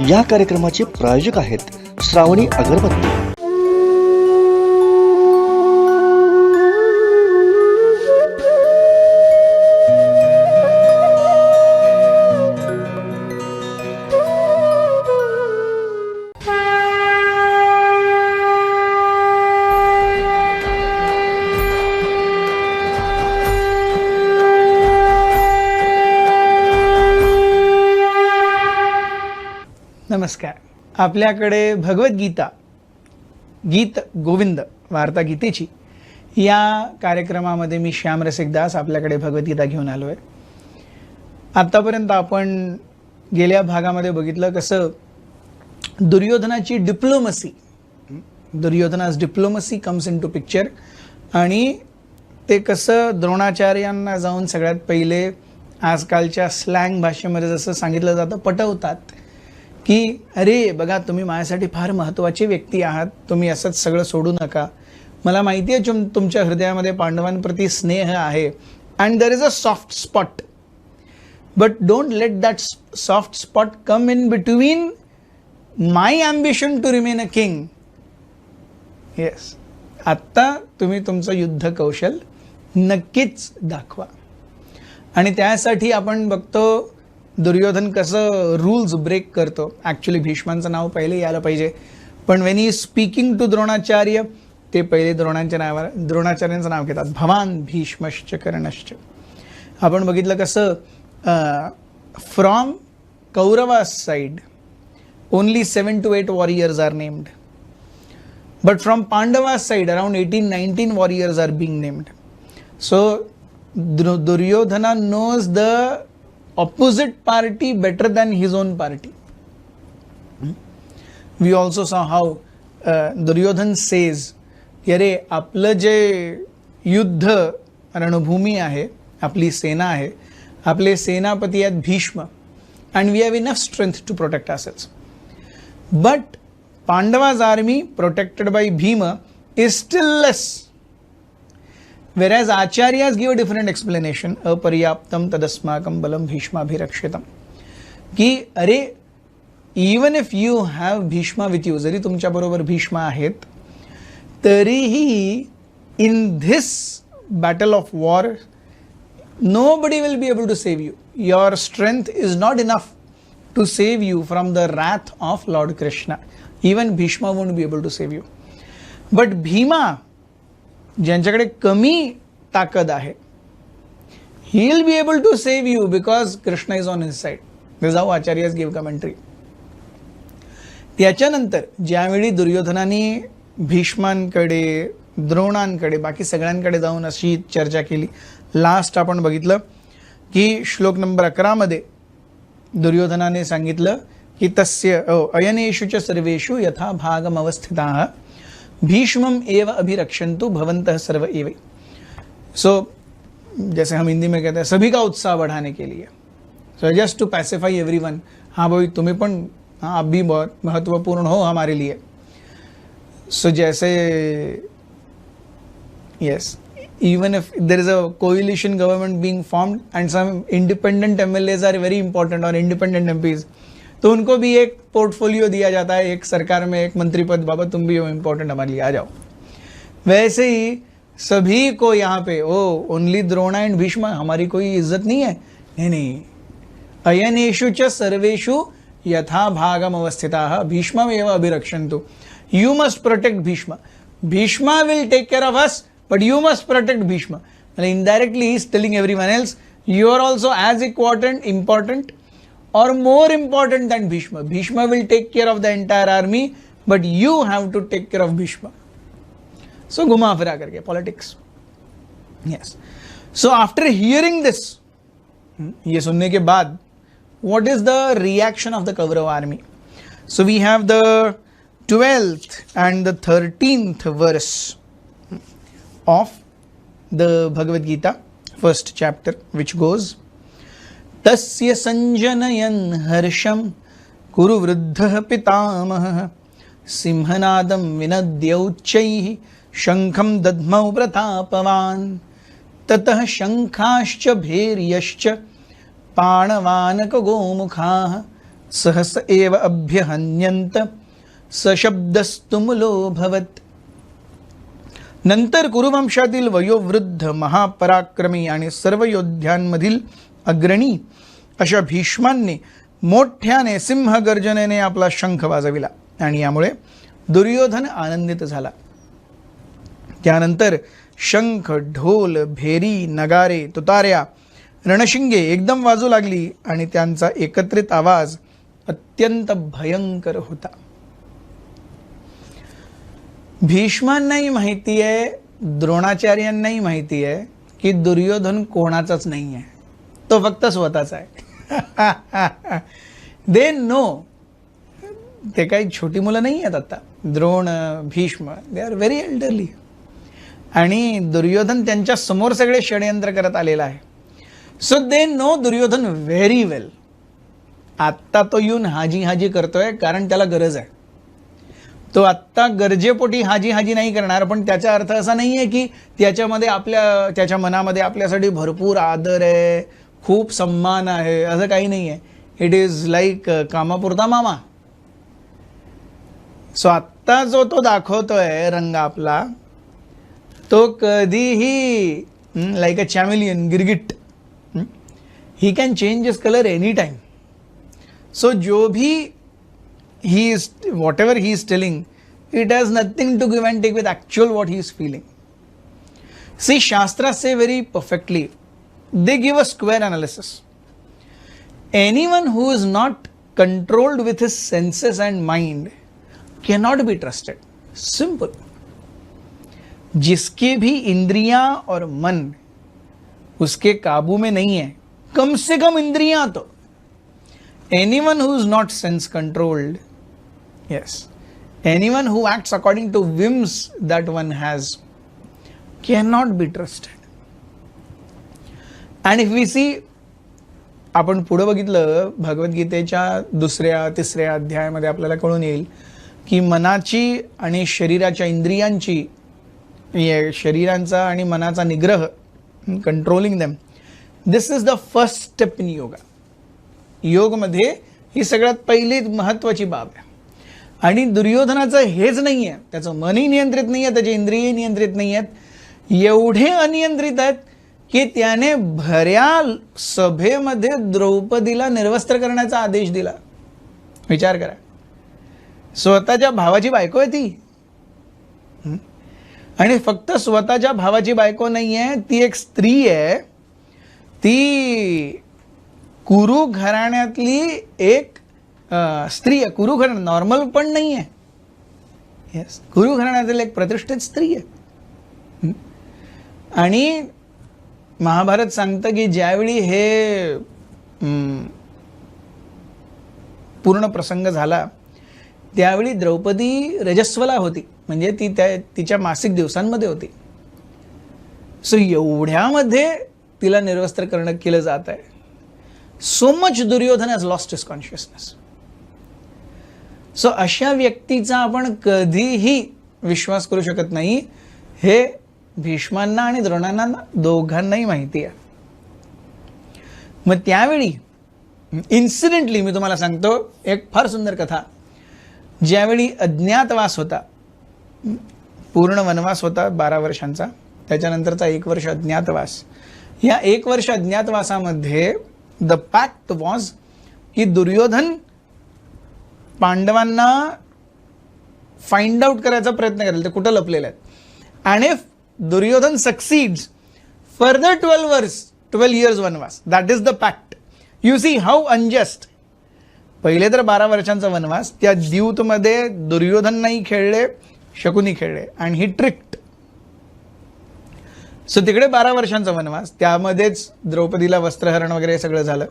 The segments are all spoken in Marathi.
या कार्यक्रमाचे प्रायोजक आहेत श्रावणी अगरबत्ती. नमस्कार. आपल्याकडे भगवद्गीता गीत गोविंद वार्ता गीतेची या कार्यक्रमामध्ये मी श्याम रसिक दास आपल्याकडे भगवद्गीता घेऊन आलो आहे. आत्तापर्यंत आपण गेल्या भागामध्ये बघितलं कसं दुर्योधनाची दुर्योधनास diplomacy comes into picture आणि ते कसं द्रोणाचार्यांना जाऊन सगळ्यात पहिले आजकालच्या स्लँग भाषेमध्ये जसं सांगितलं जातं पटवतात की अरे बघा तुम्ही माझ्यासाठी फार महत्त्वाची व्यक्ती आहात, तुम्ही असंच सगळं सोडू नका, मला माहिती आहे तुमच्या हृदयामध्ये पांडवांप्रती स्नेह आहे and there is a soft spot, but don't let that soft spot come in between my ambition to remain a king. Yes, आत्ता तुम्ही तुमचं युद्ध कौशल नक्कीच दाखवा. आणि त्यासाठी आपण बघतो दुर्योधन कसं रूल्स ब्रेक करतो. ॲक्च्युली भीष्मांचं नाव पहिले यायला पाहिजे, पण when he speaking to Dronacharya ते पहिले द्रोणाचार्यांचं नाव घेतात, भवान भीष्मश्च कर्णश्च. आपण बघितलं कसं from Kauravas side only 7 to 8 warriors are named, but from Pandavas side around 18-19 warriors are being named. So Duryodhana knows the opposite party better than his own party. We also saw how Duryodhan says की अरे आपलं जे युद्ध रणभूमी आहे, आपली सेना आहे, आपले सेनापती आहेत Bhishma, and we have enough strength to protect ourselves. But Pandava's army protected by Bhima is still less. Whereas Acharyas give a different explanation, aparyaptam tadasmakam balam bhishmabhirakshitam, की अरे even if you have Bhishma with you, जरी तुमच्या बरोबर भीष्मा आहेत तरीही in this battle of war nobody will be able to save you. Your strength is not enough to save you from the wrath of Lord Krishna. Even Bhishma won't be able to save you. But Bhima, ज्यांच्याकडे कमी ताकद आहे, he will be able to save you because Krishna is on his side. This is how Acharyas give commentary. त्याच्यानंतर ज्यावेळी दुर्योधनाने भीष्मांकडे, द्रोणांकडे, बाकी सगळ्यांकडे जाऊन अशी चर्चा केली, लास्ट आपण बघितलं की श्लोक नंबर 11 मध्ये दुर्योधनाने सांगितलं की तस्य अयनेषु च सर्वेषु यथा भागम अवस्थिताः भीष्मम एव अभिरक्षन्तु भवन्तः सर्व एव. सो जैसे हम हिंदी में कहते हैं सभी का उत्साह बढ़ाने के लिए, so just to pacify everyone, हाँ भाई तुम्हें पण, हाँ आप भी बहुत महत्वपूर्ण हो हमारे लिए. सो जैसे yes, even if there is a coalition government being formed and some independent MLAs are very important or independent MPs, तो उनको भी एक पोर्टफोलियो दिया जाता है, एक सरकार में एक मंत्री पद, बाबा तुम भी हो इम्पोर्टेंट हमारे लिए आ जाओ. वैसे ही सभी को यहाँ पे ओनली द्रोणा एंड भीष्म, हमारी कोई इज्जत नहीं है, नहीं, अयनेषु च सर्वेषु यथा भागम अवस्थिताः भीष्ममेव अभिरक्षन्तु. You must protect Bhishma. Bhishma will take care of us, but you must protect Bhishma. And indirectly he is telling everyone else, you are also as important or more important than Bhishma. Bhishma will take care of the entire army, but you have to take care of Bhishma. So घुमा फिरा करके politics. Yes. So after hearing this, ये सुनने के बाद, what is the reaction of the Kaurava army? So we have the 12th and the 13th verse of the Bhagavad Gita, first chapter, which goes, tasya sanjanayan harsham kuru vruddhah pitamahah simhanadam vinadyauchaihi shankham dadmau pratapavan tatah shankhascha bheryascha panavanaka gomukhaah सहस एव अभ्यहन्यंत सशब्दस्तुमुलोभवत. नंतर कुरुवंशातील वयोवृद्ध महापराक्रमी आणि सर्व योद्ध्यांमधील अग्रणी अशा भीष्मांनी मोठ्याने सिंहगर्जनेने आपला शंख वाजविला आणि यामुळे दुर्योधन आनंदित झाला. त्यानंतर शंख, ढोल, भेरी, नगारे, तुतार्या, रणशिंगे एकदम वाजू लागली आणि त्यांचा एकत्रित आवाज अत्यंत भयंकर होता. भीष्मांनाही माहिती आहे, द्रोणाचार्यांनाही माहिती आहे की दुर्योधन कोणाचाच नाही आहे, तो फक्त स्वतःचा आहे. They know. ते काही छोटी मुलं नाही आहेत आता. Drona, Bhishma, they are very elderly. आणि दुर्योधन त्यांच्या समोर सगळे षडयंत्र करत आलेला आहे. So they know Duryodhan very well. आत्ता तो येऊन हाजी हाजी करतोय कारण त्याला गरज आहे. तो आत्ता गरजेपोटी हाजी हाजी नाही करणार, पण त्याचा अर्थ असा नाही आहे की त्याच्या मनामध्ये आपल्यासाठी भरपूर आदर आहे, खूप सन्मान आहे, असं काही नाही आहे. इट इज लाईक कामापुरता मामा. सो आत्ता जो तो दाखवतोय रंग आपला, तो कधीही लाईक अ चॅमिलियन, गिरगिट, he can change his colour any time. So जो भी he is, whatever he is telling, it has nothing to give and take with actual what he is feeling. See, Shastras say very perfectly, they give a square analysis. Anyone who is not controlled with his senses and mind cannot be trusted. Simple. जिसके भी इंद्रियां और मन उसके काबू में नहीं है, कम से कम इंद्रियां तो, anyone who is not sense controlled, yes, anyone who acts according to whims that one has cannot be trusted. And if we see, आपण पुढे बघितलं भगवद्गीतेच्या 2-3 अध्यायामध्ये आपल्याला कळून येईल की मनाची आणि शरीराच्या इंद्रियांची, शरीरांचा आणि मनाचा निग्रह, controlling them, this is the first step in yoga. योगमध्ये ही सगळ्यात पहिली महत्त्वाची बाब आहे. आणि दुर्योधनाचं हेच नाही आहे, त्याचं मनही नियंत्रित नाही आहे, त्याचे इंद्रियही नियंत्रित नाही आहेत. एवढे अनियंत्रित आहेत की त्याने भऱ्या सभेमध्ये द्रौपदीला निर्वस्त्र करण्याचा आदेश दिला. विचार करा, स्वतःच्या भावाची बायको आहे ती. आणि फक्त स्वतःच्या भावाची बायको नाही आहे, ती एक स्त्री आहे. ती कुरु घराण्यातली एक स्त्री आहे. कुरु घराणा नॉर्मल पण नाही आहे. येस, कुरु घराण्यातील एक प्रतिष्ठित स्त्री आहे. आणि महाभारत सांगतं की ज्यावेळी हे पूर्ण प्रसंग झाला त्यावेळी द्रौपदी रजस्वला होती, म्हणजे ती तिच्या मासिक दिवसांमध्ये होती. सो एवढ्यामध्ये तिला निर्वस्त्र केलं जात आहे. So much Duryodhan has lost his consciousness. So अशा व्यक्तीचा आपण कधीही विश्वास करू शकत नाही. हे भीष्मांना आणि द्रोणांना दोघांनाही माहिती आहे. मग त्यावेळी इन्सिडेंटली मी तुम्हाला सांगतो एक फार सुंदर कथा. ज्यावेळी अज्ञातवास होता, पूर्ण वनवास होता 12 वर्षांचा, त्याच्यानंतरचा 1 वर्ष अज्ञातवास. या 1 वर्ष अज्ञातवासामध्ये द पॅक्ट वॉज की दुर्योधन पांडवांना फाइंड आउट करायचा प्रयत्न करेल ते कुठं लपलेले आहेत. आणि if Duryodhan succeeds, further 12 years वनवास. That is the pact. You see how unjust. पहिले तर 12 वर्षांचा वनवास, त्या द्यूतमध्ये दुर्योधन नाही खेळले, शकुनी खेळले आणि ही ट्रिक्ड. सो तिकडे 12 वर्षांचा वनवास, त्यामध्येच द्रौपदीला वस्त्रहरण वगैरे सगळं झालं.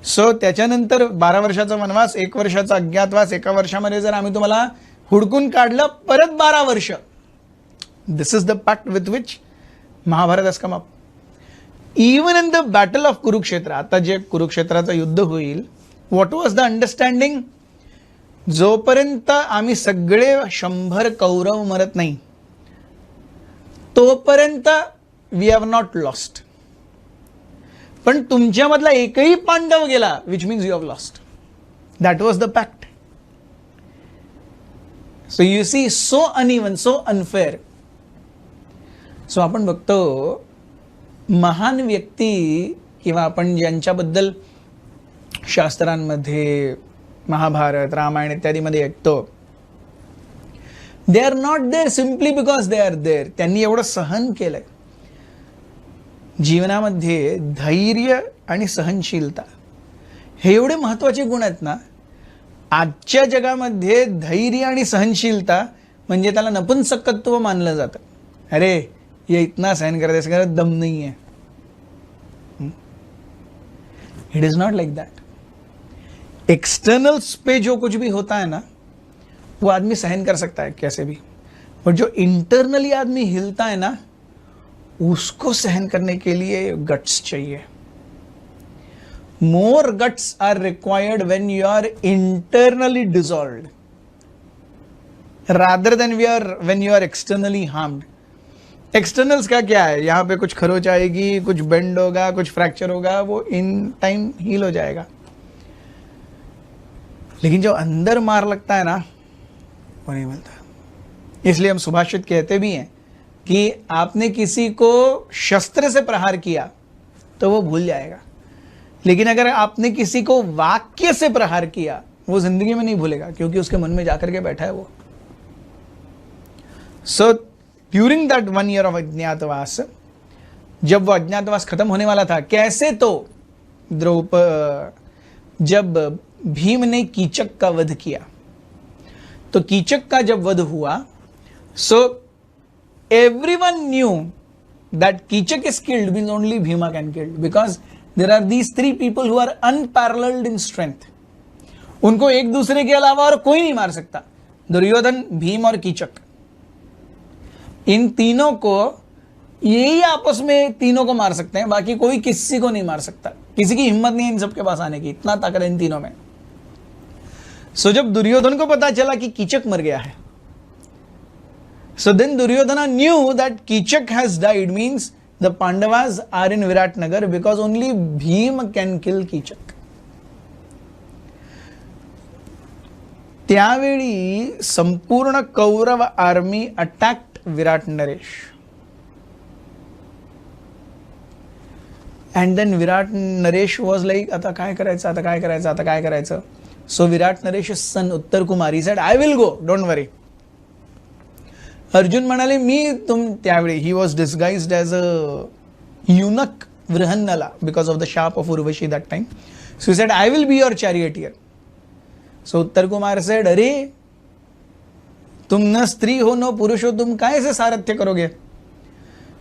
सो त्याच्यानंतर 12 वर्षाचा वनवास, 1 वर्षाचा अज्ञातवास. 1 वर्षामध्ये जर आम्ही तुम्हाला हुडकून काढलं, परत 12 वर्ष. This is the pact with which Mahabharata has come up. Even in the battle of Kurukshetra, आता जे कुरुक्षेत्राचं युद्ध होईल, व्हॉट वॉज द अंडरस्टँडिंग? जोपर्यंत आम्ही सगळे 100 कौरव मरत नाही तोपर्यंत वी हॅव नॉट लॉस्ट. पण तुमच्यामधला एकही पांडव गेला, which means you have lost. That was the pact. So you see, so uneven, so unfair. So आपण बघतो महान व्यक्ती किंवा आपण ज्यांच्याबद्दल शास्त्रांमध्ये महाभारत रामायण इत्यादीमध्ये ऐकतो, they are not there simply because they are there. त्यांनी एवढं सहन केलंय. जीवनामध्ये धैर्य आणि सहनशीलता हे एवढे महत्वाचे गुण आहेत ना. आजच्या जगामध्ये धैर्य आणि सहनशीलता म्हणजे त्याला नपुंसकत्व मानलं जातं. अरे ये इतना सहन कर दे, इसका दम नहीं है. It is not like that. Externals पे जो कुछ भी होता है ना, वो आदमी सहन कर सकता है कैसे भी, पर जो इंटरनली आदमी हिलता है ना, उसको सहन करने के लिए गट्स चाहिए. More guts are required when you are internally dissolved rather than when you are externally harmed. Externals का क्या है, यहां पे कुछ खरोच आएगी, कुछ बेंड होगा, कुछ फ्रैक्चर होगा, वो इन टाइम हील हो जाएगा. लेकिन जो अंदर मार लगता है ना, वो नहीं मिलता. इसलिए हम सुभाषित कहते भी हैं कि आपने किसी को शस्त्र से प्रहार किया तो वो भूल जाएगा, लेकिन अगर आपने किसी को वाक्य से प्रहार किया वो जिंदगी में नहीं भूलेगा, क्योंकि उसके मन में जाकर के बैठा है वो. So during that 1 year of अज्ञातवास, जब वो अज्ञातवास खत्म होने वाला था, कैसे तो जब भीम ने कीचक का वध किया, तो कीचक का जब वध हुआ, so everyone knew that Kichaka is killed means only Bhima can killed, because there are these 3 people who are unparalleled in strength. उनको एक दूसरे के अलावा और कोई नहीं मार सकता. दुर्योधन, भीम और कीचक, इन तीनों को यही आपस में तीनों को मार सकते हैं, बाकी कोई किसी को नहीं मार सकता. किसी की हिम्मत नहीं है इन सबके पास आने की, इतना ताकत है इन तीनों में. सो जब दुर्योधन को पता चला कि कीचक मर गया है, so then Duryodhana knew that Kichaka has died, means the Pandavas are in Viratnagar because only Bhim can kill Kichaka. त्यावेळी संपूर्ण Kaurava army attacked Virat Naresh. And then Virat Naresh was like, आता काय करायचं, आता काय करायचं, आता काय करायचं. So Virat Naresh son Uttar Kumar, he said I will go, don't worry. Arjun म्हणाले त्यावेळी he was disguised as a eunuch Brihannala because of the शाप of Urvashi that time. So he said I will be your charioteer. So Uttar Kumar sed, अरे तुम न स्त्री हो न पुरुष हो, तुम काय से सारथ्य करोगे.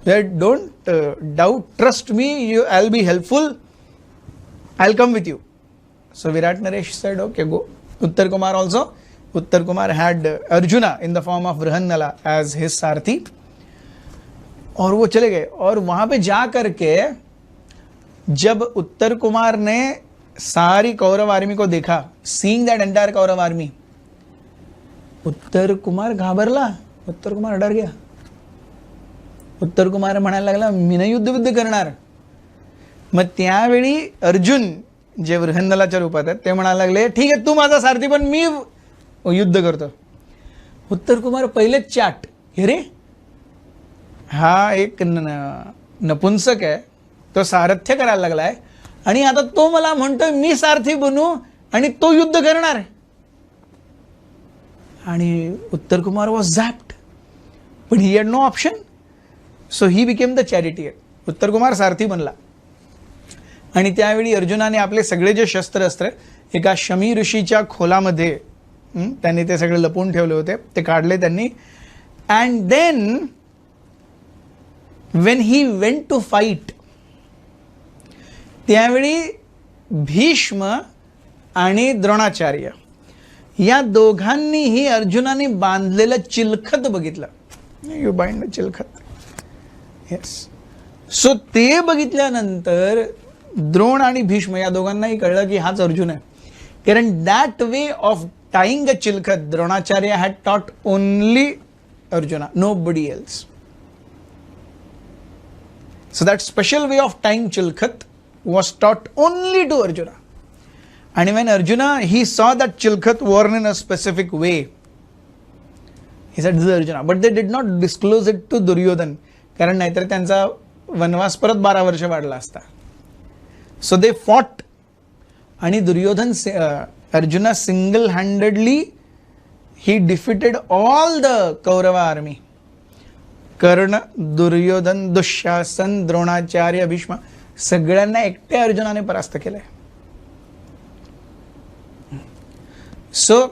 Don't doubt, trust me, I will be helpful, I will come with you. So Virat Naresh said okay go. Uttar Kumar also, Uttar Kumar had Arjuna in the form of Brihannala as his सारथी, और वो चले गए. और वहां पे जा करके जब उत्तर कुमार ने सारी कौरव आर्मी को देखा, seeing that entire Kaurava army, Uttar Kumar घाबरला. उत्तर कुमार डर गया. उत्तर कुमार म्हणायला लागला, मी नाही युद्ध करणार. मग त्यावेळी अर्जुन जे वृहन्नलाच्या रूपात आहेत ते म्हणायला लागले, ठीक आहे तू माझा सारथी, पण मी युद्ध करतो. उत्तर कुमार पहिलेच चाट, अरे हा एक नपुंसक आहे, तो सारथ्य करायला लागलाय आणि आता तो मला म्हणतोय मी सारथी बनू आणि तो युद्ध करणार. आणि उत्तर कुमार वॉज झॅप्ड, पण he had no option. So he became the charioteer. Uttar Kumar सारथी बनला. आणि त्यावेळी अर्जुनाने आपले सगळे जे शस्त्र एका शमी ऋषीच्या खोलामध्ये त्यांनी ते सगळे लपवून ठेवले होते, ते काढले त्यांनी. And then when he went to fight, त्यावेळी भीष्म आणि द्रोणाचार्य या दोघांनीही अर्जुनाने बांधलेलं चिलखत बघितलं. यू बाइंड चिलखत, येस. सो ते बघितल्यानंतर द्रोण आणि भीष्म या दोघांनाही कळलं की हाच अर्जुन आहे. कारण दॅट वे ऑफ टाइंग अ चिलखत द्रोणाचार्य हॅड टॉट only Arjuna, nobody else. So that special way of tying चिलखत वॉज टॉट ओनली टू अर्जुना. आणि when Arjuna he saw that Chilkhat worn in a specific way, he said, this is Arjuna, but they did not disclose it to Duryodhan, कारण नाहीतर त्यांचा वनवास परत 12 वर्ष वाढला असता. सो दे फॉट, आणि Duryodhan Arjuna single handedly he defeated all the Kaurava army. Karna, Duryodhan, Dushasan, Dronacharya, Bhishma सगळ्यांना एकट्या अर्जुनाने परास्त केलंय. So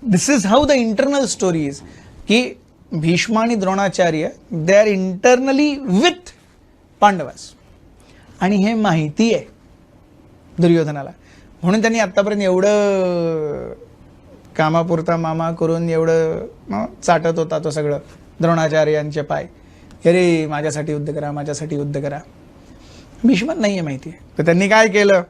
this is how the internal story is, की भीष्म आणि Dronacharya they are internally with Pandavas, आणि हे माहिती आहे दुर्योधनाला. म्हणून त्यांनी आत्तापर्यंत एवढं कामापुरता मामा करून एवढं चाटत होता तो सगळं द्रोणाचार्यांचे पाय, अरे माझ्यासाठी युद्ध करा, माझ्यासाठी युद्ध करा. भीष्मात नाही आहे माहिती आहे. तर त्यांनी काय केलं,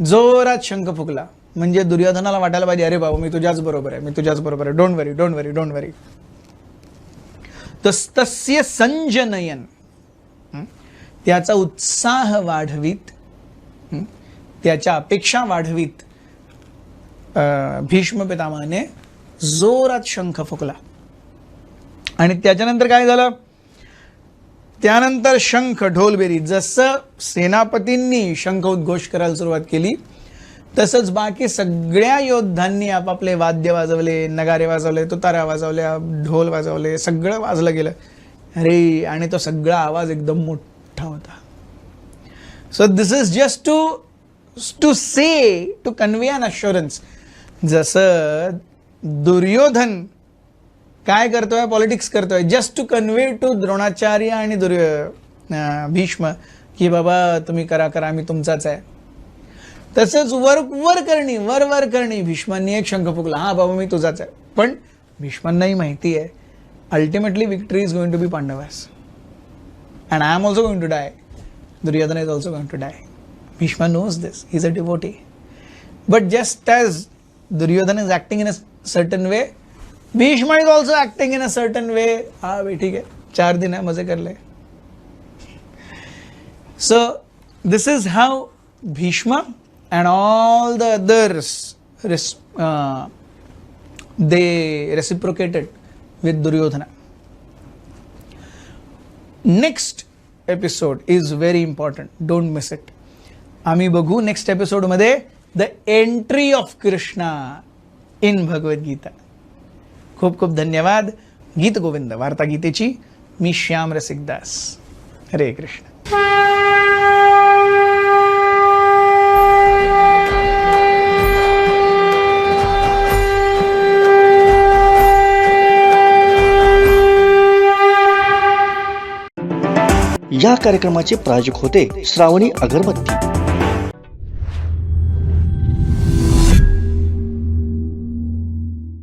जोरात शंख फुकला, म्हणजे दुर्योधनाला वाटायला पाहिजे अरे बाबा मी तुझ्याच बरोबर आहे, मी तुझ्याच बरोबर आहे, don't worry don't worry don't worry. तस्य संजनयन, त्याचा उत्साह वाढवीत, त्याच्या अपेक्षा वाढवीत भीष्म पितामहाने जोरात शंख फुकला. आणि त्याच्यानंतर काय झालं, त्यानंतर शंख ढोलबेरी, जसं सेनापतींनी शंख उद्घोष करायला सुरुवात केली तसंच बाकी सगळ्या योद्धांनी आपापले वाद्य वाजवले, नगारे वाजवले, तुतारा वाजवल्या, ढोल वाजवले, सगळं वाजलं गेलं. अरे, आणि तो सगळा आवाज एकदम मोठा होता. So this is just to say, to convey an assurance. जसं दुर्योधन काय करतोय, पॉलिटिक्स करतोय, just to convey to Dronacharya आणि भीष्म की बाबा तुम्ही करा करा, आम्ही तुमचाच आहे. तसंच वर करणी भीष्मांनी एक शंख फुकला, हा बाबा मी तुझाच आहे. पण भीष्मांनाही माहिती आहे ultimately victory is going to be Pandavas, and I am also going to die. Duryodhana is also going to die. Bhishma knows this. He is a devotee. But just as Duryodhana is acting in a certain way, Bhishma is also acting in a certain way. हाँ भाई ठीक है, 4 दिन है, मजे कर ले. So this is how Bhishma and all the others they reciprocated with Duryodhana. Next episode is very important, don't miss it. आम्ही बघू नेक्स्ट एपिसोडमध्ये the entry of Krishna in Bhagavad Gita. खूप खूप धन्यवाद. गीत गोविंद वार्ता गीतेची मी श्याम रसिकदास. हरे कृष्ण. या कार्यक्रमाचे प्रायोजक होते श्रावणी अगरबत्ती.